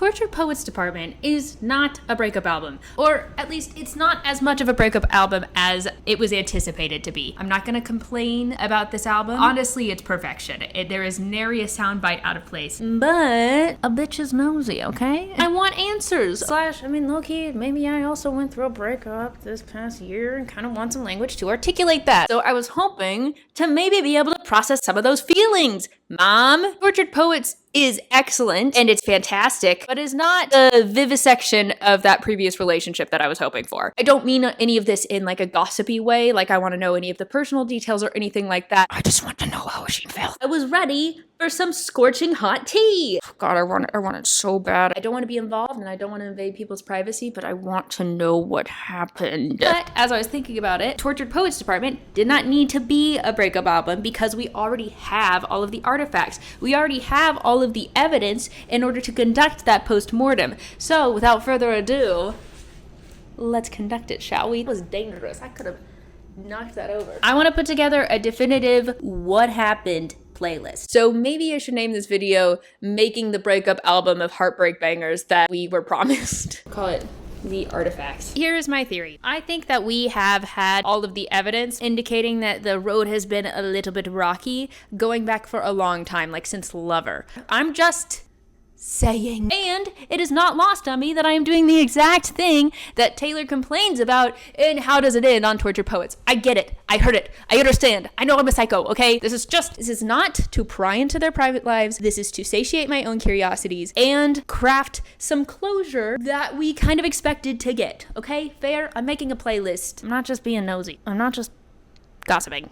Tortured Poets Department is not a breakup album, or at least it's not as much of a breakup album as it was anticipated to be. I'm not gonna complain about this album. Honestly, it's perfection. There is nary a soundbite out of place, but a bitch is nosy, okay? I want answers. Low-key, maybe I also went through a breakup this past year and kind of want some language to articulate that. So I was hoping to maybe be able to process some of those feelings. Mom, Tortured Poets is excellent and it's fantastic, but is not the vivisection of that previous relationship that I was hoping for. I don't mean any of this in like a gossipy way, like I want to know any of the personal details or anything like that. I just want to know how she felt. I was ready for some scorching hot tea. Oh God, I want it so bad. I don't want to be involved and I don't want to invade people's privacy, but I want to know what happened. But as I was thinking about it, Tortured Poets Department did not need to be a breakup album because we already have all of the artifacts. We already have all of the evidence in order to conduct that post-mortem. So without further ado, let's conduct it, shall we? It was dangerous. I could have knocked that over. I want to put together a definitive what happened playlist. So maybe I should name this video Making the Breakup Album of Heartbreak Bangers That We Were Promised. Call it The Artifacts. Here's my theory. I think that we have had all of the evidence indicating that the road has been a little bit rocky going back for a long time, like since Lover. I'm just saying. And it is not lost on me that I am doing the exact thing that Taylor complains about in How Does It End on Tortured Poets. I get it. I heard it. I understand. I know I'm a psycho, okay? This is not to pry into their private lives. This is to satiate my own curiosities and craft some closure that we kind of expected to get, okay? Fair? I'm making a playlist. I'm not just being nosy. I'm not just gossiping.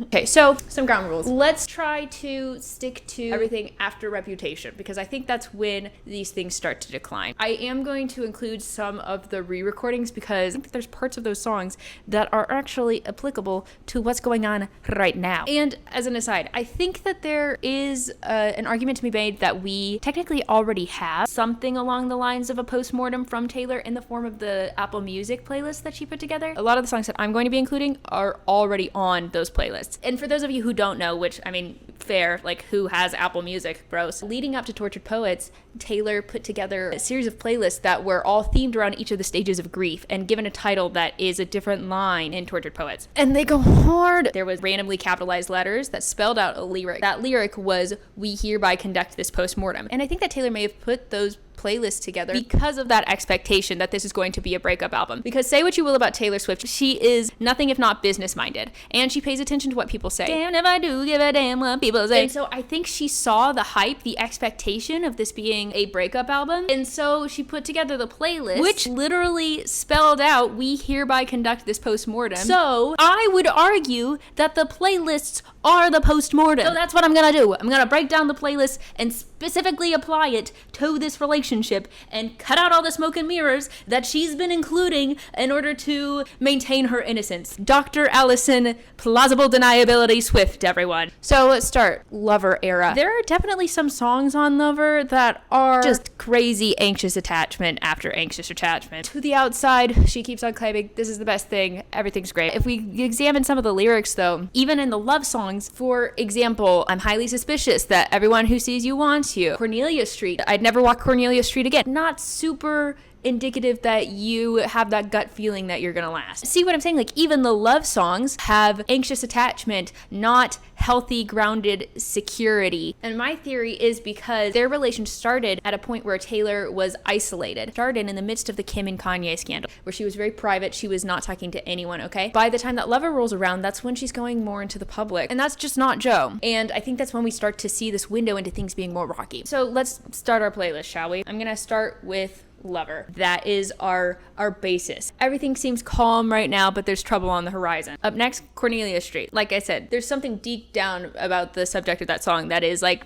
Okay, so some ground rules. Let's try to stick to everything after Reputation because I think that's when these things start to decline. I am going to include some of the re-recordings because I think there's parts of those songs that are actually applicable to what's going on right now. And as an aside, I think that there is an argument to be made that we technically already have something along the lines of a postmortem from Taylor in the form of the Apple Music playlist that she put together. A lot of the songs that I'm going to be including are already on those playlists. And for those of you who don't know, which I mean, fair, like who has Apple Music, bros? Leading up to Tortured Poets, Taylor put together a series of playlists that were all themed around each of the stages of grief and given a title that is a different line in Tortured Poets. And they go hard. There was randomly capitalized letters that spelled out a lyric. That lyric was, "We hereby conduct this postmortem." And I think that Taylor may have put those playlists together because of that expectation that this is going to be a breakup album. Because say what you will about Taylor Swift, she is nothing if not business minded, and she pays attention to what people say. Damn if I do give a damn what people say. And so I think she saw the hype, the expectation of this being a breakup album, and so she put together the playlist, which literally spelled out, "We hereby conduct this postmortem." So I would argue that the playlists are the postmortem. So that's what I'm gonna do. I'm gonna break down the playlist and specifically apply it to this relationship and cut out all the smoke and mirrors that she's been including in order to maintain her innocence. Dr. Allison, plausible deniability Swift, everyone. So let's start Lover era. There are definitely some songs on Lover that are just crazy anxious attachment after anxious attachment. To the outside, she keeps on claiming this is the best thing, everything's great. If we examine some of the lyrics though, even in the love songs, for example, I'm highly suspicious that everyone who sees you wants you. Cornelia Street, I'd never walk Cornelia Street again. Not super indicative that you have that gut feeling that you're gonna last. See what I'm saying? Like even the love songs have anxious attachment, not healthy, grounded security. And my theory is because their relation started at a point where Taylor was isolated. Started in the midst of the Kim and Kanye scandal, where she was very private. She was not talking to anyone, okay? By the time that Lover rolls around, that's when she's going more into the public. And that's just not Joe. And I think that's when we start to see this window into things being more rocky. So let's start our playlist, shall we? I'm gonna start with Lover. That is our basis. Everything seems calm right now, but there's trouble on the horizon. Up next, Cornelia Street. Like I said, there's something deep down about the subject of that song that is like,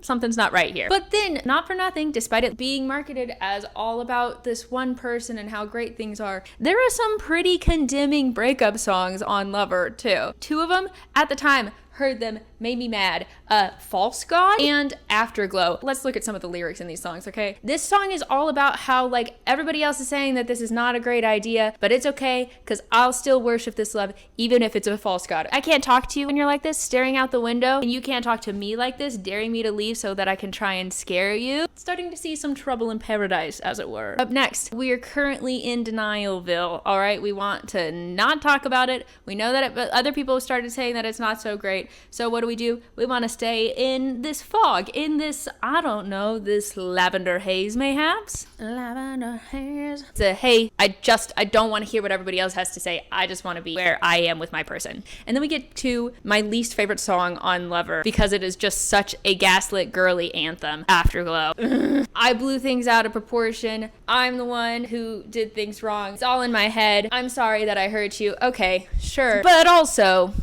something's not right here. But then, not for nothing, despite it being marketed as all about this one person and how great things are, there are some pretty condemning breakup songs on Lover too. Two of them, at the time, heard them, made me mad. False God and Afterglow. Let's look at some of the lyrics in these songs, okay? This song is all about how, like, everybody else is saying that this is not a great idea, but it's okay, because I'll still worship this love, even if it's a false God. I can't talk to you when you're like this, staring out the window, and you can't talk to me like this, daring me to leave so that I can try and scare you. Starting to see some trouble in paradise, as it were. Up next, we are currently in Denialville, all right? We want to not talk about it. We know that other people have started saying that it's not so great. So what do? We want to stay in this fog, in this, I don't know, this lavender haze, mayhaps? Lavender haze. It's a, hey, I don't want to hear what everybody else has to say. I just want to be where I am with my person. And then we get to my least favorite song on Lover, because it is just such a gaslit girly anthem, Afterglow. I blew things out of proportion. I'm the one who did things wrong. It's all in my head. I'm sorry that I hurt you. Okay, sure. But also,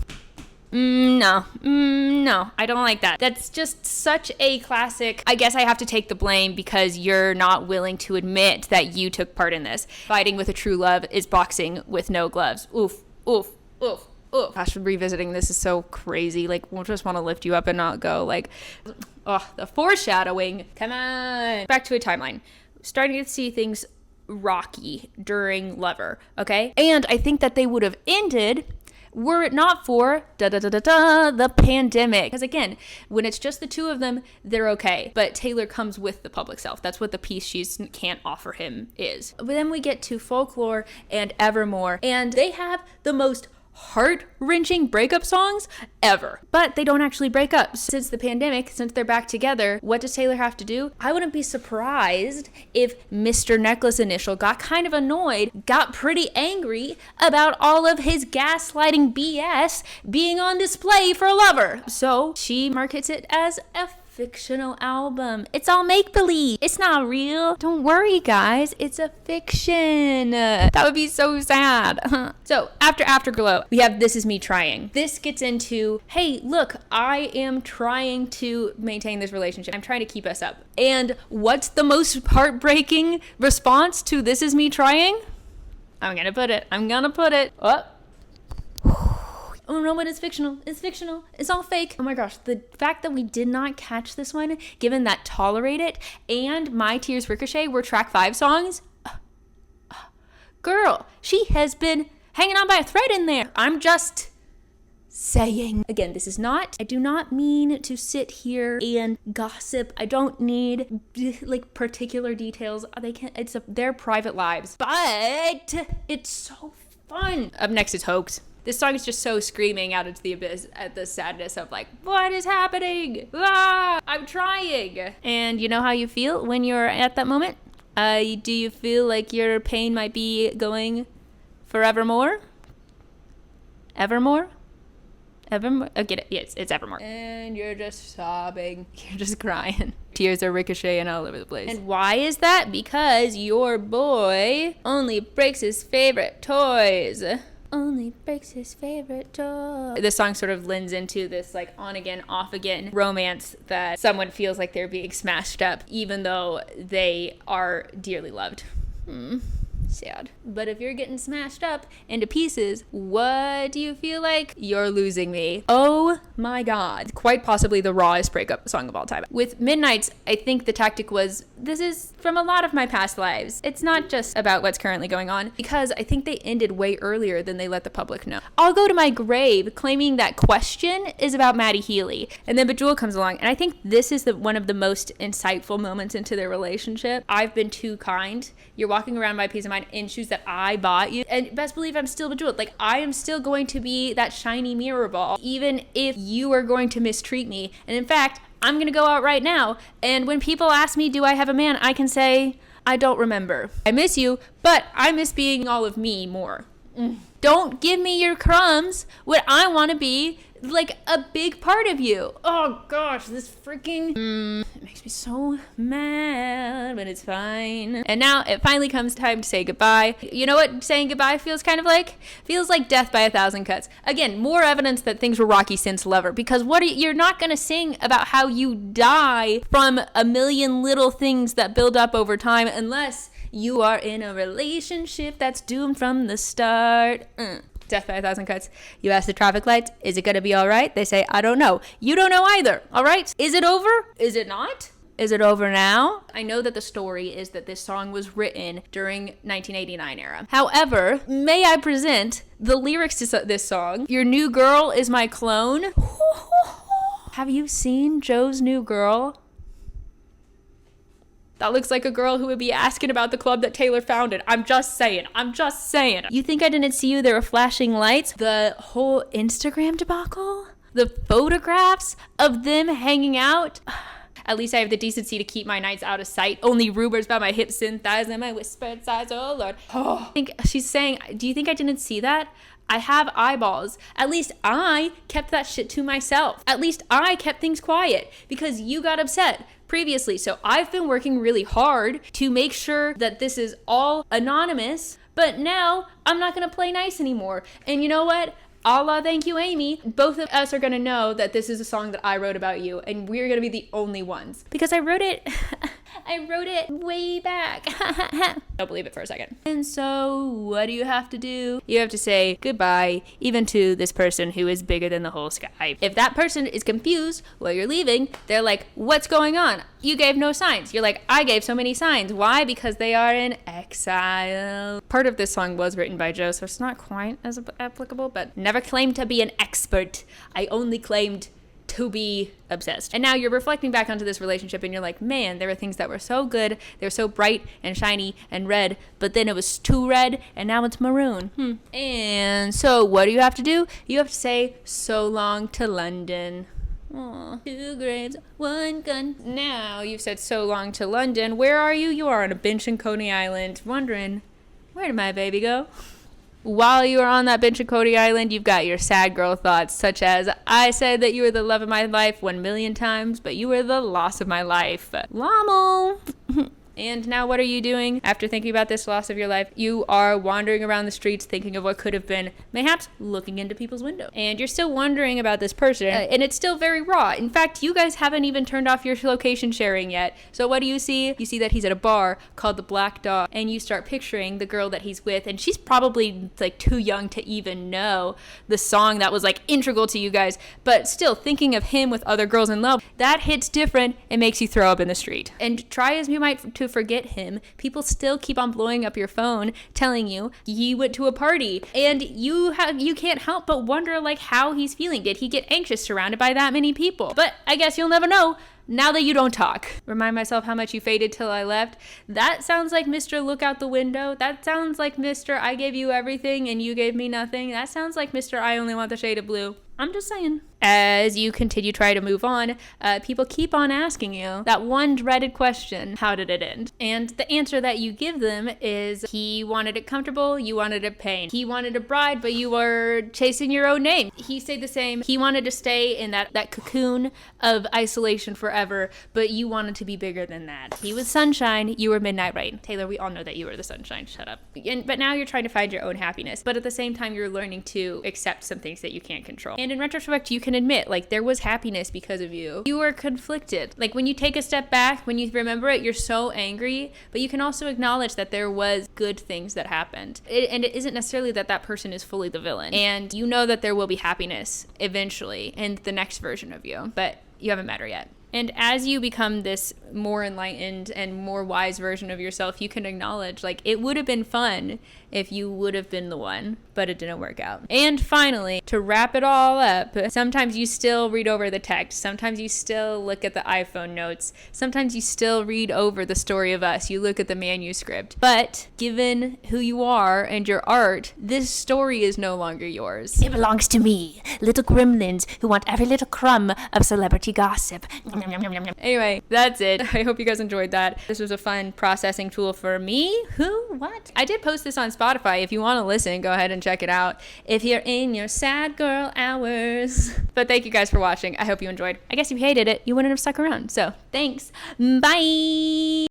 no, I don't like that. That's just such a classic. I guess I have to take the blame because you're not willing to admit that you took part in this. Fighting with a true love is boxing with no gloves. Oof, oof, oof. Oh, gosh, revisiting this is so crazy. Like, we'll just want to lift you up and not go. Like, oh, the foreshadowing. Come on. Back to a timeline. Starting to see things rocky during Lover, okay? And I think that they would have ended were it not for the pandemic. Because again, when it's just the two of them, they're okay. But Taylor comes with the public self. That's what the piece she can't offer him is. But then we get to Folklore and Evermore, and they have the most heart-wrenching breakup songs ever. But they don't actually break up. Since the pandemic, since they're back together, what does Taylor have to do? I wouldn't be surprised if Mr. Necklace Initial got kind of annoyed, got pretty angry about all of his gaslighting BS being on display for Lover. So she markets it as a fictional album. It's all make-believe. It's not real. Don't worry, guys. It's a fiction. That would be so sad. So after Afterglow, we have This Is Me Trying. This gets into, hey, look, I am trying to maintain this relationship. I'm trying to keep us up. And what's the most heartbreaking response to This Is Me Trying? I'm gonna put it. Oh no, but it's fictional. It's all fake. Oh my gosh, the fact that we did not catch this one, given that Tolerate It and My Tears Ricochet were track 5 songs. Girl, she has been hanging on by a thread in there. I'm just saying. Again, I do not mean to sit here and gossip. I don't need like particular details. It's their private lives, but it's so fun. Up next is Hoax. This song is just so screaming out into the abyss at the sadness of like, what is happening? I'm trying. And you know how you feel when you're at that moment? Do you feel like your pain might be going forevermore? Evermore? Oh, get it? Yes, it's Evermore. And you're just sobbing. You're just crying. Tears are ricocheting all over the place. And why is that? Because your boy only breaks his favorite toys. Only breaks his favorite toy. This song sort of lends into this like on again, off again romance that someone feels like they're being smashed up even though they are dearly loved. Sad. But if you're getting smashed up into pieces, what do you feel like? You're losing me. Oh my God. Quite possibly the rawest breakup song of all time. With Midnights, I think the tactic was, this is from a lot of my past lives. It's not just about what's currently going on, because I think they ended way earlier than they let the public know. I'll go to my grave claiming that Question is about Maddie Healy. And then Bejeweled comes along, and I think this is one of the most insightful moments into their relationship. I've been too kind. You're walking around my peace of mind in shoes that I bought you, and best believe I'm still bejeweled. Like, I am still going to be that shiny mirror ball, even if you are going to mistreat me. And in fact, I'm gonna go out right now, and when people ask me, do I have a man, I can say, I don't remember. I miss you, but I miss being all of me more. Don't give me your crumbs when I want to be like a big part of you. Oh gosh, this freaking it makes me so mad, but it's fine. And now it finally comes time to say goodbye. You know what saying goodbye feels kind of like? Feels like death by 1,000 cuts. Again, more evidence that things were rocky since Lover, because you're not gonna sing about how you die from a million little things that build up over time unless you are in a relationship that's doomed from the start. Death by a Thousand Cuts. You ask the traffic lights, is it going to be all right? They say, I don't know. You don't know either, all right? Is it over? Is it not? Is it over now? I know that the story is that this song was written during 1989 era. However, may I present the lyrics to this song? Your new girl is my clone. Have you seen Joe's new girl? That looks like a girl who would be asking about the club that Taylor founded. I'm just saying. You think I didn't see you? There were flashing lights. The whole Instagram debacle? The photographs of them hanging out? At least I have the decency to keep my nights out of sight. Only rumors about my hips and thighs and my whispered sighs. Oh, Lord. I think she's saying, do you think I didn't see that? I have eyeballs. At least I kept that shit to myself. At least I kept things quiet because you got upset previously. So I've been working really hard to make sure that this is all anonymous, but now I'm not going to play nice anymore. And you know what? Allah, thank you, Amy. Both of us are going to know that this is a song that I wrote about you, and we're going to be the only ones. Because I wrote it way back. Don't believe it for a second. And so, what do you have to do? You have to say goodbye, even to this person who is bigger than the whole sky. If that person is confused while you're leaving, they're like, what's going on? You gave no signs. You're like, I gave so many signs. Why? Because they are in exile. Part of this song was written by Joe, so it's not quite as applicable, but never claimed to be an expert. I only claimed to be obsessed. And now you're reflecting back onto this relationship and you're like, man, there were things that were so good. They were so bright and shiny and red, but then it was too red and now it's maroon. And so what do you have to do? You have to say, so long to London. Aww. 2 graves, 1 gun. Now you've said so long to London. Where are you? You are on a bench in Coney Island, wondering, where did my baby go? While you are on that bench in Coney Island, you've got your sad girl thoughts, such as, I said that you were the love of my life 1 million times, but you were the loss of my life. Lamo. And now what are you doing after thinking about this loss of your life? You are wandering around the streets thinking of what could have been, mayhaps looking into people's windows. And you're still wondering about this person, and it's still very raw. In fact, you guys haven't even turned off your location sharing yet. So what do you see? You see that he's at a bar called the Black Dog, and you start picturing the girl that he's with, and she's probably like too young to even know the song that was like integral to you guys, but still thinking of him with other girls in love, that hits different and makes you throw up in the street. And try as you might to forget him, people still keep on blowing up your phone telling you he went to a party, and you can't help but wonder like how he's feeling. Did he get anxious surrounded by that many people? But I guess you'll never know now that you don't talk. Remind myself how much you faded till I left. That sounds like Mr. Look Out the Window. That sounds like Mr. I gave you everything and you gave me nothing. That sounds like Mr. I only want the shade of blue. I'm just saying. As you continue try to move on, people keep on asking you that one dreaded question, how did it end? And the answer that you give them is, he wanted it comfortable, you wanted it pain. He wanted a bride, but you were chasing your own name. He stayed the same. He wanted to stay in that cocoon of isolation forever, but you wanted to be bigger than that. He was sunshine, you were midnight rain. Taylor, we all know that you were the sunshine, shut up. But now you're trying to find your own happiness, but at the same time, you're learning to accept some things that you can't control. And in retrospect, you can admit, like, there was happiness because of you. You were conflicted. Like, when you take a step back, when you remember it, you're so angry, but you can also acknowledge that there was good things that happened. And it isn't necessarily that that person is fully the villain. And you know that there will be happiness eventually in the next version of you, but you haven't met her yet. And as you become this more enlightened and more wise version of yourself, you can acknowledge, like, it would have been fun if you would have been the one, but it didn't work out. And finally, to wrap it all up, sometimes you still read over the text. Sometimes you still look at the iPhone notes. Sometimes you still read over the story of us. You look at the manuscript. But given who you are and your art, this story is no longer yours. It belongs to me, little gremlins who want every little crumb of celebrity gossip. Anyway, that's it. I hope you guys enjoyed that. This was a fun processing tool for me. What? I did post this on Spotify. If you want to listen, go ahead and check it out if you're in your sad girl hours. But thank you guys for watching. I hope you enjoyed. I guess if you hated it, you wouldn't have stuck around. So thanks. Bye.